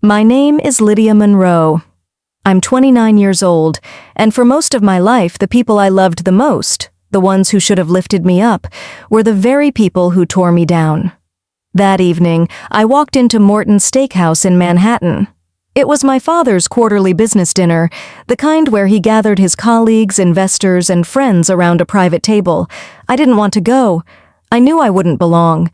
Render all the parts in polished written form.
My name is Lydia Monroe. I'm 29 years old, and for most of my life, the people I loved the most, the ones who should have lifted me up, were the very people who tore me down. That evening, I walked into Morton's Steakhouse in Manhattan. It was my father's quarterly business dinner, the kind where he gathered his colleagues, investors, and friends around a private table. I didn't want to go. I knew I wouldn't belong.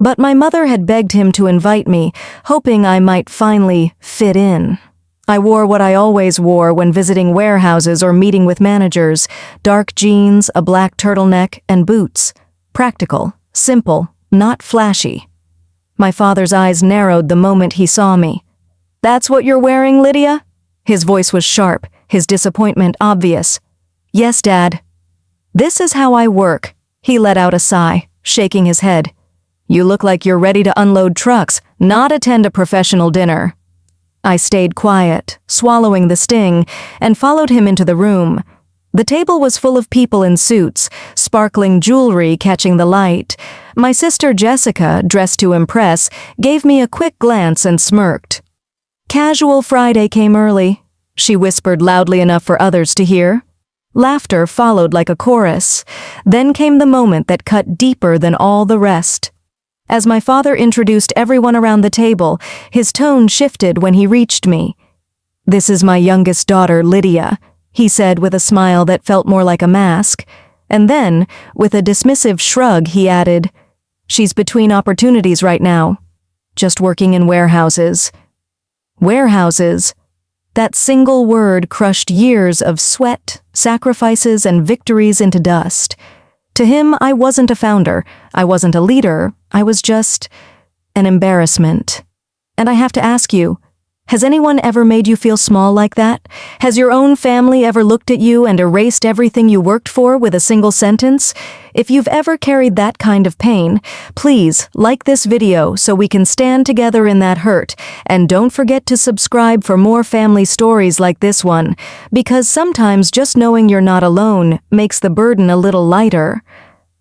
But my mother had begged him to invite me, hoping I might finally fit in. I wore what I always wore when visiting warehouses or meeting with managers: dark jeans, a black turtleneck, and boots. Practical, simple, not flashy. My father's eyes narrowed the moment he saw me. "That's what you're wearing, Lydia?" His voice was sharp, his disappointment obvious. "Yes, Dad." "This is how I work." He let out a sigh, shaking his head. "You look like you're ready to unload trucks, not attend a professional dinner." I stayed quiet, swallowing the sting, and followed him into the room. The table was full of people in suits, sparkling jewelry catching the light. My sister Jessica, dressed to impress, gave me a quick glance and smirked. "Casual Friday came early," she whispered loudly enough for others to hear. Laughter followed like a chorus. Then came the moment that cut deeper than all the rest. As my father introduced everyone around the table, his tone shifted when he reached me. "This is my youngest daughter, Lydia," he said with a smile that felt more like a mask. And then, with a dismissive shrug, he added, "She's between opportunities right now. Just working in warehouses." Warehouses. That single word crushed years of sweat, sacrifices, and victories into dust. To him, I wasn't a founder, I wasn't a leader, I was just an embarrassment. And I have to ask you, has anyone ever made you feel small like that? Has your own family ever looked at you and erased everything you worked for with a single sentence? If you've ever carried that kind of pain, please like this video so we can stand together in that hurt, and don't forget to subscribe for more family stories like this one, because sometimes just knowing you're not alone makes the burden a little lighter.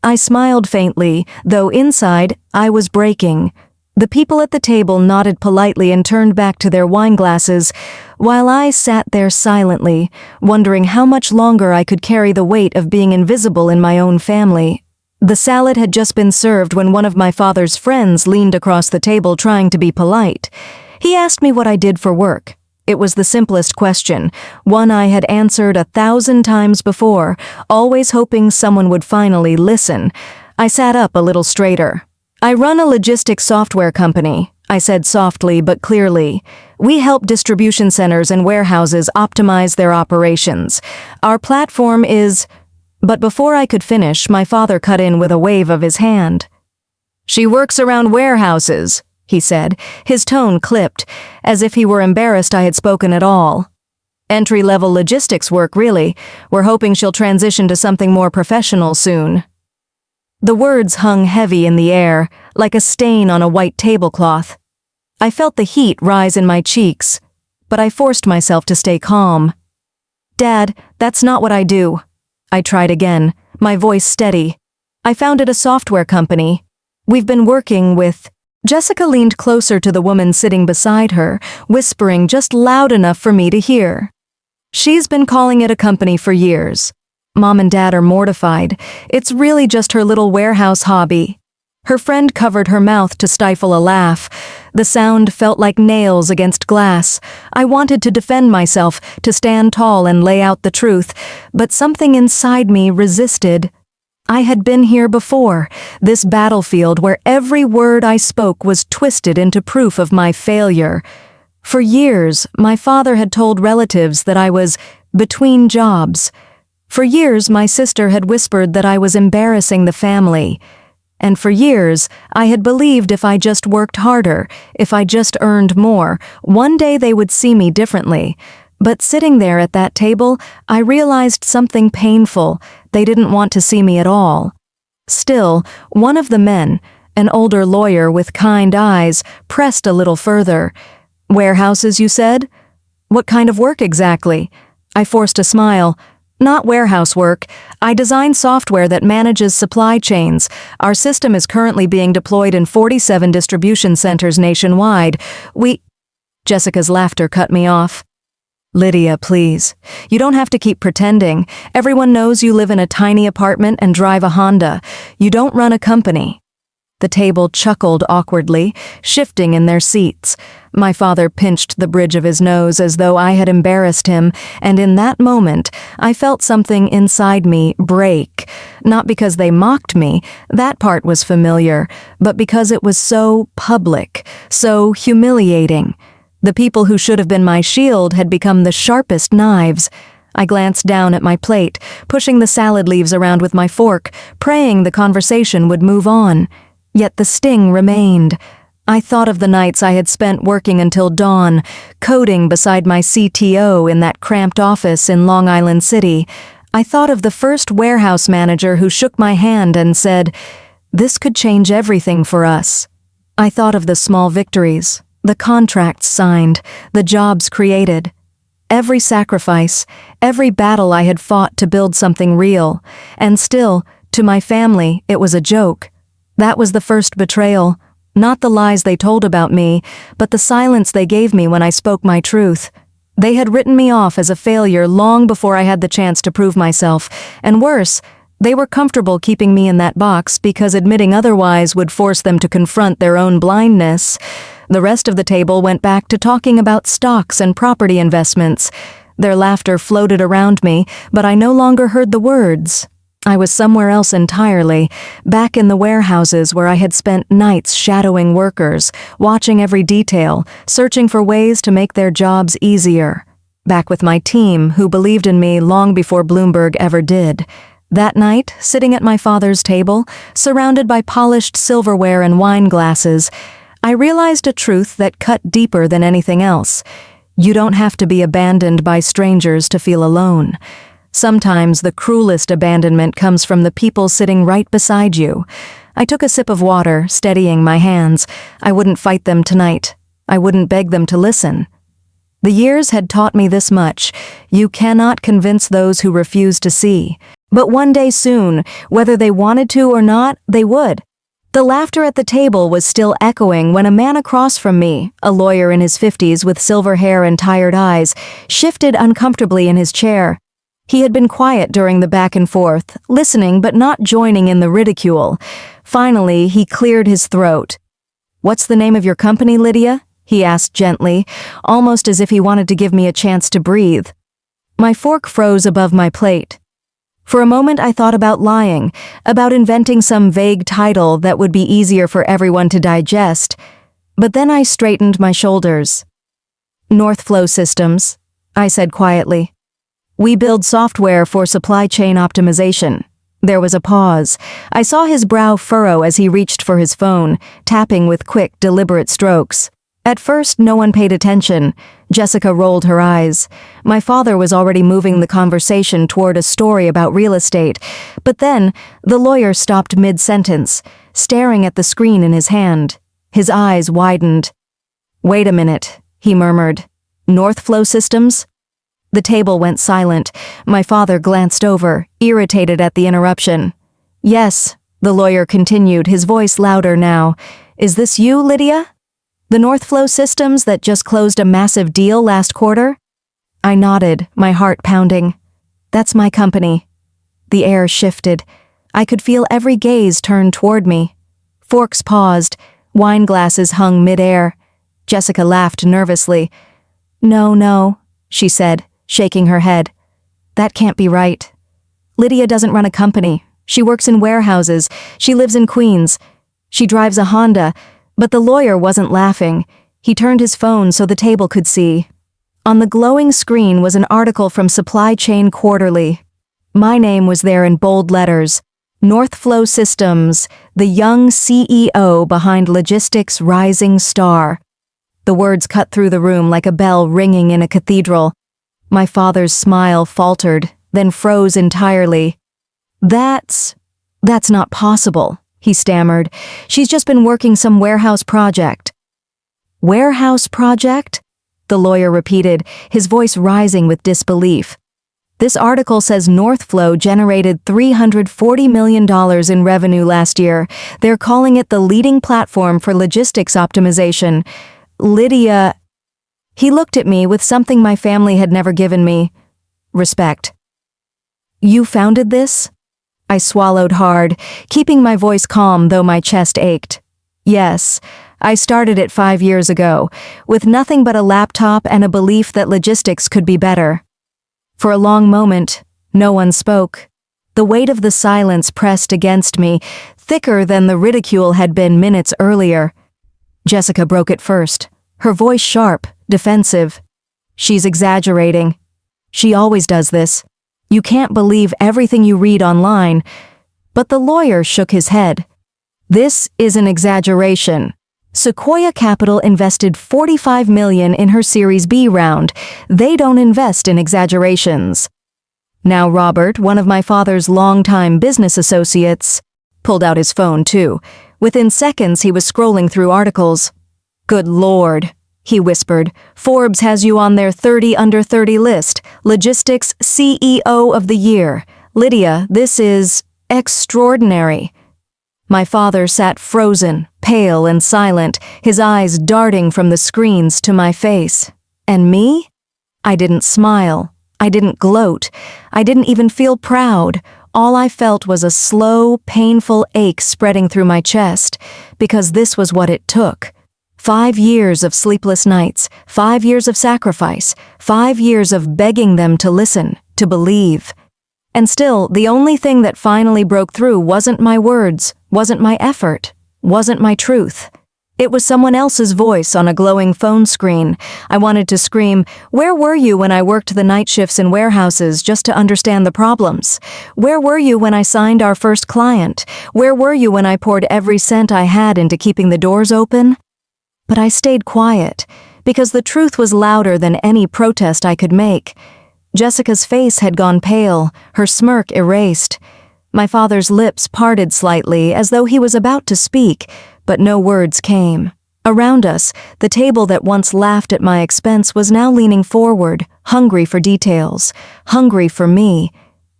I smiled faintly, though inside I was breaking. The people at the table nodded politely and turned back to their wine glasses, while I sat there silently, wondering how much longer I could carry the weight of being invisible in my own family. The salad had just been served when one of my father's friends leaned across the table trying to be polite. He asked me what I did for work. It was the simplest question, one I had answered 1,000 times before, always hoping someone would finally listen. I sat up a little straighter. "I run a logistics software company," I said softly but clearly. "We help distribution centers and warehouses optimize their operations. Our platform is—" But before I could finish, my father cut in with a wave of his hand. "She works around warehouses," he said, his tone clipped, as if he were embarrassed I had spoken at all. "Entry-level logistics work, really. We're hoping she'll transition to something more professional soon." The words hung heavy in the air, like a stain on a white tablecloth. I felt the heat rise in my cheeks, but I forced myself to stay calm. "Dad, that's not what I do." I tried again, my voice steady. "I founded a software company. We've been working with—" Jessica leaned closer to the woman sitting beside her, whispering just loud enough for me to hear. "She's been calling it a company for years. Mom and Dad are mortified. It's really just her little warehouse hobby." Her friend covered her mouth to stifle a laugh. The sound felt like nails against glass. I wanted to defend myself, to stand tall and lay out the truth, but something inside me resisted. I had been here before, this battlefield where every word I spoke was twisted into proof of my failure. For years, my father had told relatives that I was between jobs. For years, my sister had whispered that I was embarrassing the family. And for years, I had believed if I just worked harder, if I just earned more, one day they would see me differently. But sitting there at that table, I realized something painful. They didn't want to see me at all. Still, one of the men, an older lawyer with kind eyes, pressed a little further. "Warehouses, you said? What kind of work exactly?" I forced a smile. "Not warehouse work. I design software that manages supply chains. Our system is currently being deployed in 47 distribution centers nationwide. Jessica's laughter cut me off. Lydia, please. You don't have to keep pretending. Everyone knows you live in a tiny apartment and drive a Honda. You don't run a company. The table chuckled awkwardly, shifting in their seats. My father pinched the bridge of his nose as though I had embarrassed him, and in that moment, I felt something inside me break. Not because they mocked me, that part was familiar, but because it was so public, so humiliating. The people who should have been my shield had become the sharpest knives. I glanced down at my plate, pushing the salad leaves around with my fork, praying the conversation would move on. Yet the sting remained. I thought of the nights I had spent working until dawn, coding beside my CTO in that cramped office in Long Island City. I thought of the first warehouse manager who shook my hand and said, "This could change everything for us." I thought of the small victories, the contracts signed, the jobs created. Every sacrifice, every battle I had fought to build something real. And still, to my family, it was a joke. That was the first betrayal, not the lies they told about me, but the silence they gave me when I spoke my truth. They had written me off as a failure long before I had the chance to prove myself, and worse, they were comfortable keeping me in that box because admitting otherwise would force them to confront their own blindness. The rest of the table went back to talking about stocks and property investments. Their laughter floated around me, but I no longer heard the words. I was somewhere else entirely, back in the warehouses where I had spent nights shadowing workers, watching every detail, searching for ways to make their jobs easier. Back with my team, who believed in me long before Bloomberg ever did. That night, sitting at my father's table, surrounded by polished silverware and wine glasses, I realized a truth that cut deeper than anything else. You don't have to be abandoned by strangers to feel alone. Sometimes the cruelest abandonment comes from the people sitting right beside you. I took a sip of water, steadying my hands. I wouldn't fight them tonight. I wouldn't beg them to listen. The years had taught me this much. You cannot convince those who refuse to see. But one day soon, whether they wanted to or not, they would. The laughter at the table was still echoing when a man across from me, a lawyer in his 50s with silver hair and tired eyes, shifted uncomfortably in his chair. He had been quiet during the back and forth, listening but not joining in the ridicule. Finally, he cleared his throat. "What's the name of your company, Lydia?" he asked gently, almost as if he wanted to give me a chance to breathe. My fork froze above my plate. For a moment I thought about lying, about inventing some vague title that would be easier for everyone to digest. But then I straightened my shoulders. "North Flow Systems," I said quietly. "We build software for supply chain optimization." There was a pause. I saw his brow furrow as he reached for his phone, tapping with quick, deliberate strokes. At first, no one paid attention. Jessica rolled her eyes. My father was already moving the conversation toward a story about real estate. But then, the lawyer stopped mid-sentence, staring at the screen in his hand. His eyes widened. "Wait a minute," he murmured. "North Flow Systems?" The table went silent. My father glanced over, irritated at the interruption. "Yes," the lawyer continued, his voice louder now. "Is this you, Lydia? The North Flow Systems that just closed a massive deal last quarter?" I nodded, my heart pounding. "That's my company." The air shifted. I could feel every gaze turn toward me. Forks paused. Wine glasses hung mid-air. Jessica laughed nervously. No, she said, shaking her head. "That can't be right. Lydia doesn't run a company. She works in warehouses. She lives in Queens. She drives a Honda." But the lawyer wasn't laughing. He turned his phone so the table could see. On the glowing screen was an article from Supply Chain Quarterly. My name was there in bold letters. North Flow Systems, the young CEO behind logistics' rising star. The words cut through the room like a bell ringing in a cathedral. My father's smile faltered, then froze entirely. That's not possible," he stammered. "She's just been working some warehouse project." "Warehouse project?" the lawyer repeated, his voice rising with disbelief. "This article says North Flow generated $340 million in revenue last year. They're calling it the leading platform for logistics optimization. Lydia..." He looked at me with something my family had never given me: respect. "You founded this?" I swallowed hard, keeping my voice calm though my chest ached. "Yes, I started it 5 years ago, with nothing but a laptop and a belief that logistics could be better." For a long moment, no one spoke. The weight of the silence pressed against me, thicker than the ridicule had been minutes earlier. Jessica broke it first, her voice sharp, defensive. "She's exaggerating. She always does this. You can't believe everything you read online." But the lawyer shook his head. "This is an exaggeration. Sequoia Capital invested $45 million in her Series B round. They don't invest in exaggerations." Now Robert, one of my father's longtime business associates, pulled out his phone too. Within seconds he was scrolling through articles. "Good Lord," he whispered. "Forbes has you on their 30 under 30 list. Logistics CEO of the Year. Lydia, this is extraordinary." My father sat frozen, pale and silent, his eyes darting from the screens to my face. And me? I didn't smile. I didn't gloat. I didn't even feel proud. All I felt was a slow, painful ache spreading through my chest, because this was what it took. 5 years of sleepless nights, 5 years of sacrifice, 5 years of begging them to listen, to believe. And still, the only thing that finally broke through wasn't my words, wasn't my effort, wasn't my truth. It was someone else's voice on a glowing phone screen. I wanted to scream, "Where were you when I worked the night shifts in warehouses just to understand the problems? Where were you when I signed our first client? Where were you when I poured every cent I had into keeping the doors open?" But I stayed quiet, because the truth was louder than any protest I could make. Jessica's face had gone pale, her smirk erased. My father's lips parted slightly as though he was about to speak, but no words came. Around us, the table that once laughed at my expense was now leaning forward, hungry for details, hungry for me.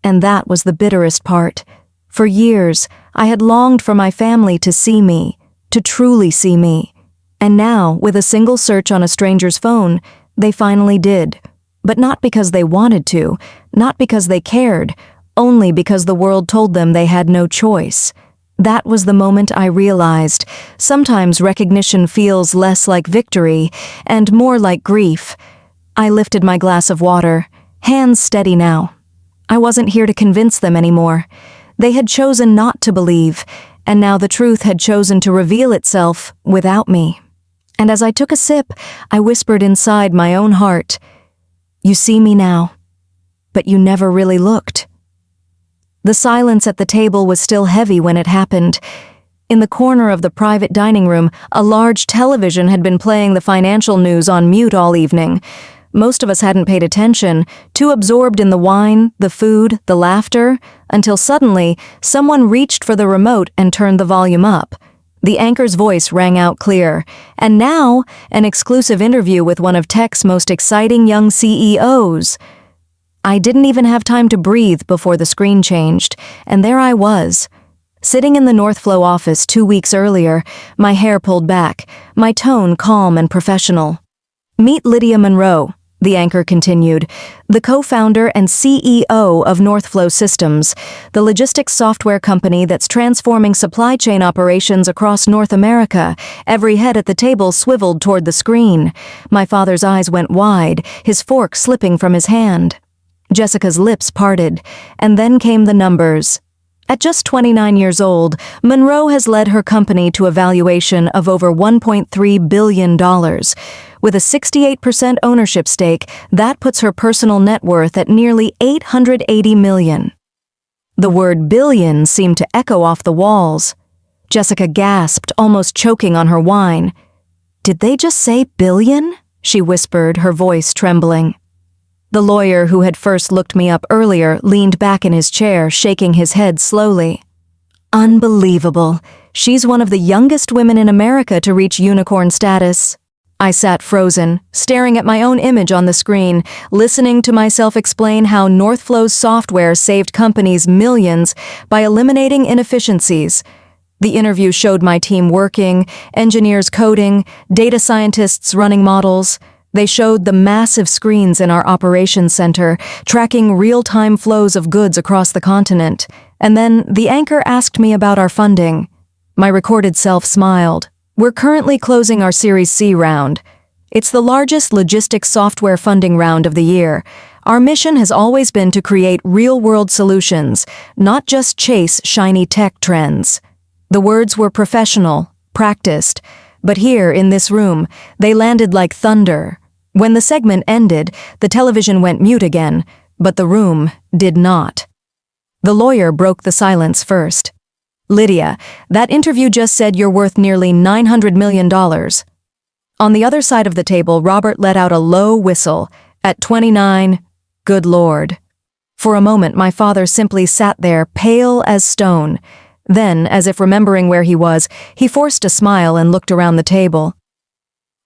And that was the bitterest part. For years, I had longed for my family to see me, to truly see me. And now, with a single search on a stranger's phone, they finally did. But not because they wanted to, not because they cared, only because the world told them they had no choice. That was the moment I realized, sometimes recognition feels less like victory and more like grief. I lifted my glass of water, hands steady now. I wasn't here to convince them anymore. They had chosen not to believe, and now the truth had chosen to reveal itself without me. And as I took a sip, I whispered inside my own heart, "You see me now, but you never really looked." The silence at the table was still heavy when it happened. In the corner of the private dining room, a large television had been playing the financial news on mute all evening. Most of us hadn't paid attention, too absorbed in the wine, the food, the laughter, until suddenly someone reached for the remote and turned the volume up. The anchor's voice rang out clear. "And now, an exclusive interview with one of tech's most exciting young CEOs." I didn't even have time to breathe before the screen changed, and there I was, sitting in the Northflow office 2 weeks earlier, my hair pulled back, my tone calm and professional. "Meet Lydia Monroe," the anchor continued, "the co-founder and CEO of Northflow Systems, the logistics software company that's transforming supply chain operations across North America." Every head at the table swiveled toward the screen. My father's eyes went wide, his fork slipping from his hand. Jessica's lips parted, and then came the numbers. At just 29 years old, Monroe has led her company to a valuation of over $1.3 billion. With a 68% ownership stake, that puts her personal net worth at nearly $880 million. The word billion seemed to echo off the walls. Jessica gasped, almost choking on her wine. "Did they just say billion?" she whispered, her voice trembling. The lawyer who had first looked me up earlier leaned back in his chair, shaking his head slowly. "Unbelievable. She's one of the youngest women in America to reach unicorn status." I sat frozen, staring at my own image on the screen, listening to myself explain how Northflow's software saved companies millions by eliminating inefficiencies. The interview showed my team working, engineers coding, data scientists running models. They showed the massive screens in our operations center, tracking real-time flows of goods across the continent. And then the anchor asked me about our funding. My recorded self smiled. We're currently closing our Series C round. It's the largest logistics software funding round of the year. Our mission has always been to create real-world solutions, not just chase shiny tech trends. The words were professional, practiced, but here in this room, they landed like thunder. When the segment ended, the television went mute again, but the room did not. The lawyer broke the silence first. Lydia, that interview just said you're worth nearly $900 million. On the other side of the table, Robert let out a low whistle. At 29, good Lord. For a moment, my father simply sat there, pale as stone. Then, as if remembering where he was, he forced a smile and looked around the table.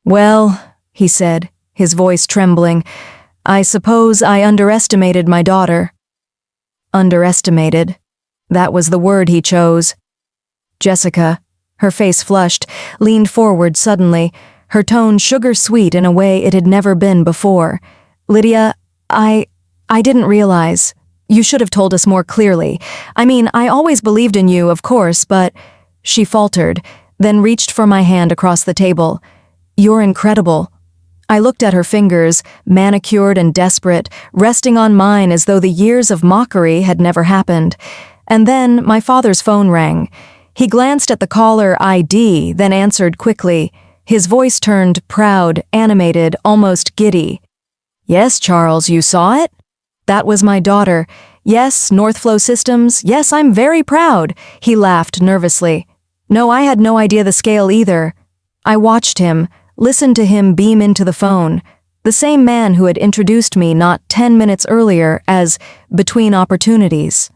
Well, he said, his voice trembling, I suppose I underestimated my daughter. Underestimated. That was the word he chose. Jessica, her face flushed, leaned forward suddenly, her tone sugar-sweet in a way it had never been before. Lydia, I didn't realize. You should have told us more clearly. I mean, I always believed in you, of course, but... She faltered, then reached for my hand across the table. You're incredible. I looked at her fingers, manicured and desperate, resting on mine as though the years of mockery had never happened. And then my father's phone rang. He glanced at the caller ID, then answered quickly. His voice turned proud, animated, almost giddy. Yes, Charles, you saw it? That was my daughter. Yes, Northflow Systems. Yes, I'm very proud. He laughed nervously. No, I had no idea the scale either. I watched him, listened to him beam into the phone. The same man who had introduced me not 10 minutes earlier as between opportunities.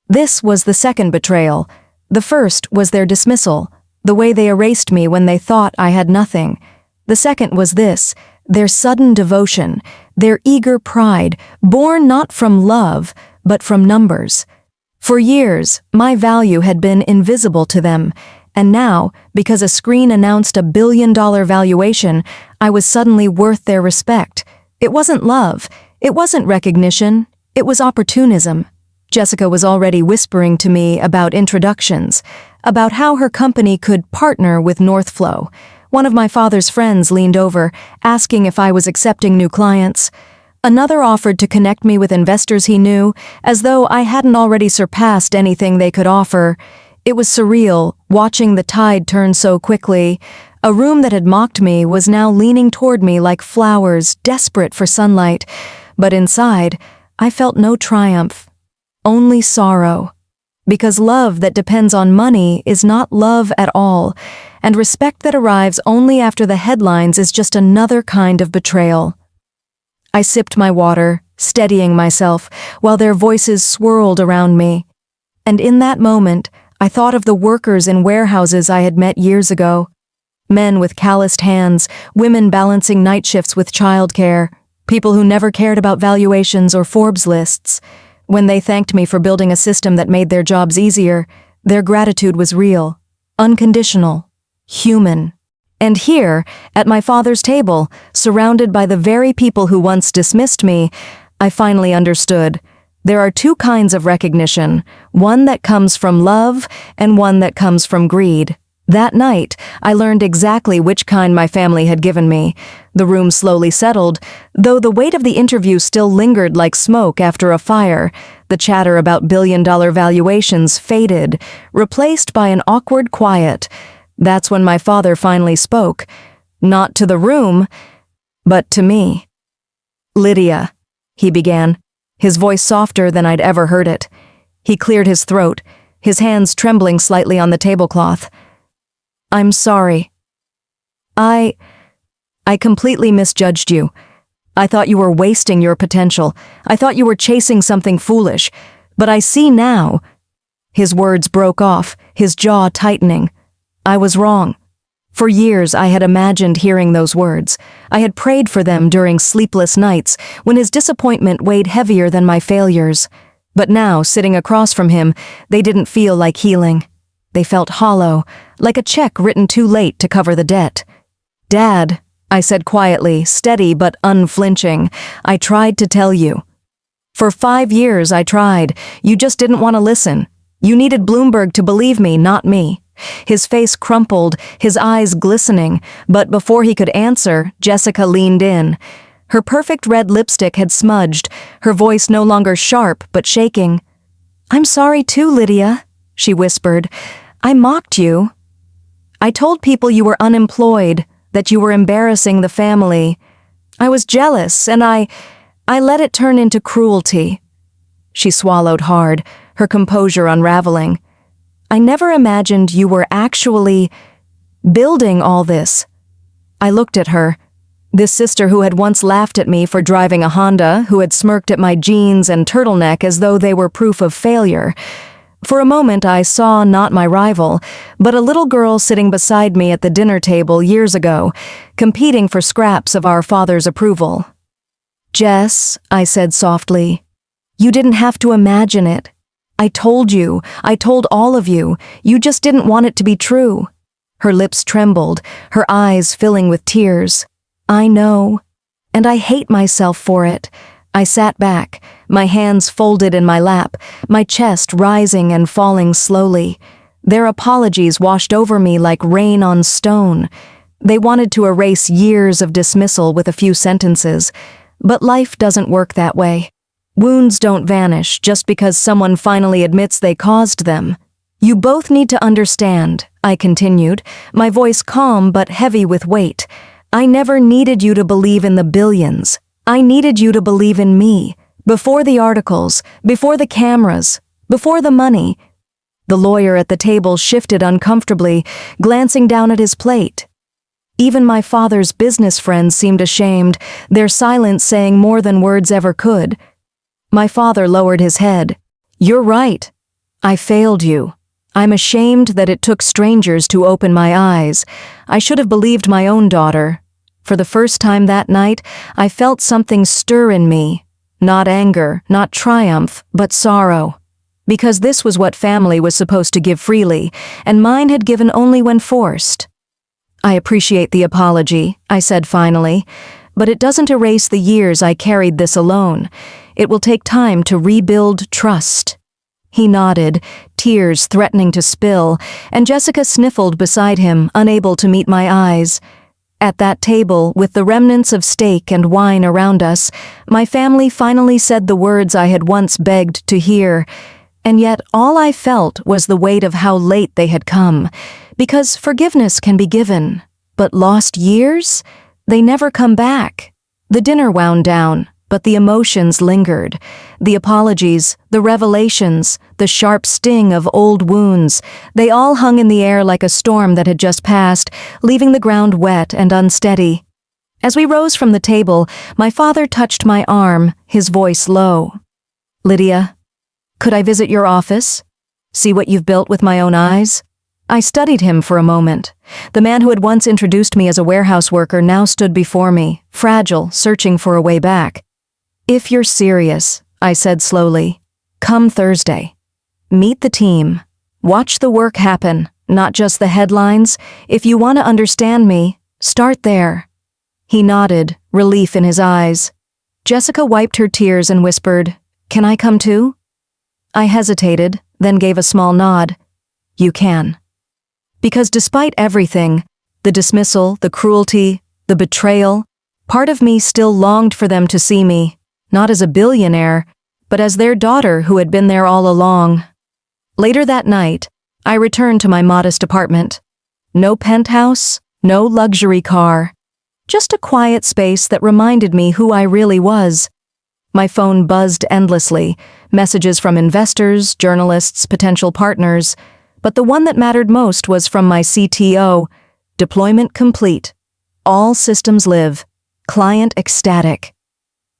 This was the second betrayal. The first was their dismissal, the way they erased me when they thought I had nothing. The second was this, their sudden devotion, their eager pride, born not from love, but from numbers. For years, my value had been invisible to them, and now, because a screen announced $1 billion valuation, I was suddenly worth their respect. It wasn't love, it wasn't recognition, it was opportunism. Jessica was already whispering to me about introductions, about how her company could partner with Northflow. One of my father's friends leaned over, asking if I was accepting new clients. Another offered to connect me with investors he knew, as though I hadn't already surpassed anything they could offer. It was surreal, watching the tide turn so quickly. A room that had mocked me was now leaning toward me like flowers, desperate for sunlight. But inside, I felt no triumph, only sorrow. Because love that depends on money is not love at all, and respect that arrives only after the headlines is just another kind of betrayal. I sipped my water, steadying myself, while their voices swirled around me. And in that moment, I thought of the workers in warehouses I had met years ago. Men with calloused hands, women balancing night shifts with childcare, people who never cared about valuations or Forbes lists. When they thanked me for building a system that made their jobs easier, their gratitude was real, unconditional, human. And here, at my father's table, surrounded by the very people who once dismissed me, I finally understood. There are two kinds of recognition, one that comes from love and one that comes from greed. That night, I learned exactly which kind my family had given me. The room slowly settled, though the weight of the interview still lingered like smoke after a fire. The chatter about billion-dollar valuations faded, replaced by an awkward quiet. That's when my father finally spoke. Not to the room, but to me. Lydia, he began, his voice softer than I'd ever heard it. He cleared his throat, his hands trembling slightly on the tablecloth. I'm sorry. I completely misjudged you. I thought you were wasting your potential. I thought you were chasing something foolish. But I see now. His words broke off, his jaw tightening. I was wrong. For years I had imagined hearing those words. I had prayed for them during sleepless nights when his disappointment weighed heavier than my failures. But now, sitting across from him, they didn't feel like healing. They felt hollow, like a check written too late to cover the debt. Dad, I said quietly, steady but unflinching. I tried to tell you. For 5 years I tried. You just didn't want to listen. You needed Bloomberg to believe me, not me. His face crumpled, his eyes glistening, but before he could answer, Jessica leaned in. Her perfect red lipstick had smudged, her voice no longer sharp but shaking. "I'm sorry too, Lydia," she whispered. "I mocked you. I told people you were unemployed, that you were embarrassing the family. I was jealous, and I let it turn into cruelty." She swallowed hard, her composure unraveling. "I never imagined you were actually building all this." I looked at her. This sister who had once laughed at me for driving a Honda, who had smirked at my jeans and turtleneck as though they were proof of failure. For a moment I saw not my rival, but a little girl sitting beside me at the dinner table years ago, competing for scraps of our father's approval. "Jess," I said softly, "you didn't have to imagine it. I told you, I told all of you, you just didn't want it to be true." Her lips trembled, her eyes filling with tears. "I know, and I hate myself for it." I sat back, my hands folded in my lap, my chest rising and falling slowly. Their apologies washed over me like rain on stone. They wanted to erase years of dismissal with a few sentences, but life doesn't work that way. Wounds don't vanish just because someone finally admits they caused them. "You both need to understand," I continued, my voice calm but heavy with weight. "I never needed you to believe in the billions. I needed you to believe in me. Before the articles, before the cameras, before the money." The lawyer at the table shifted uncomfortably, glancing down at his plate. Even my father's business friends seemed ashamed, their silence saying more than words ever could. My father lowered his head. "You're right. I failed you. I'm ashamed that it took strangers to open my eyes. I should have believed my own daughter." For the first time that night, I felt something stir in me. Not anger, not triumph, but sorrow. Because this was what family was supposed to give freely, and mine had given only when forced. "I appreciate the apology," I said finally, "but it doesn't erase the years I carried this alone. It will take time to rebuild trust." He nodded, tears threatening to spill, and Jessica sniffled beside him, unable to meet my eyes. At that table, with the remnants of steak and wine around us, my family finally said the words I had once begged to hear, and yet all I felt was the weight of how late they had come, because forgiveness can be given, but lost years? They never come back. The dinner wound down, but the emotions lingered. The apologies, the revelations, the sharp sting of old wounds, they all hung in the air like a storm that had just passed, leaving the ground wet and unsteady. As we rose from the table, my father touched my arm, his voice low. "Lydia, could I visit your office? See what you've built with my own eyes?" I studied him for a moment. The man who had once introduced me as a warehouse worker now stood before me, fragile, searching for a way back. "If you're serious," I said slowly, "come Thursday. Meet the team. Watch the work happen, not just the headlines. If you want to understand me, start there." He nodded, relief in his eyes. Jessica wiped her tears and whispered, "Can I come too?" I hesitated, then gave a small nod. "You can." Because despite everything, the dismissal, the cruelty, the betrayal, part of me still longed for them to see me, not as a billionaire, but as their daughter who had been there all along. Later that night, I returned to my modest apartment. No penthouse, no luxury car, just a quiet space that reminded me who I really was. My phone buzzed endlessly, messages from investors, journalists, potential partners, but the one that mattered most was from my CTO. Deployment complete. All systems live. Client ecstatic.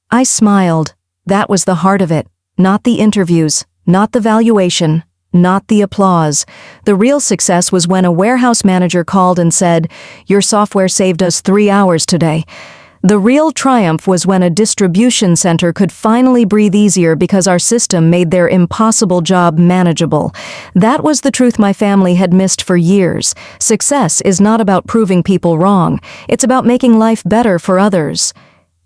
I smiled. That was the heart of it. Not the interviews, not the valuation, not the applause. The real success was when a warehouse manager called and said, "Your software saved us 3 hours today." The real triumph was when a distribution center could finally breathe easier because our system made their impossible job manageable. That was the truth my family had missed for years. Success is not about proving people wrong. It's about making life better for others.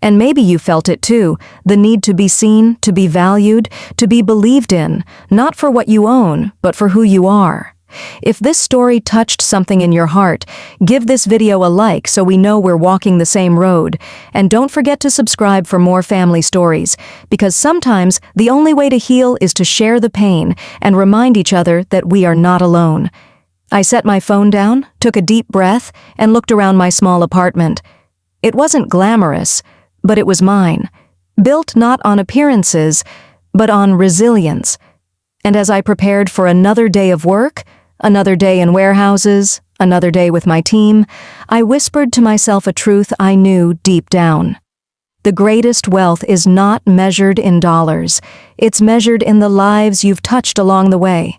And maybe you felt it too, the need to be seen, to be valued, to be believed in, not for what you own, but for who you are. If this story touched something in your heart, give this video a like so we know we're walking the same road. And don't forget to subscribe for more family stories, because sometimes the only way to heal is to share the pain and remind each other that we are not alone. I set my phone down, took a deep breath, and looked around my small apartment. It wasn't glamorous, but it was mine, built not on appearances, but on resilience. And as I prepared for another day of work, another day in warehouses, another day with my team, I whispered to myself a truth I knew deep down. The greatest wealth is not measured in dollars. It's measured in the lives you've touched along the way.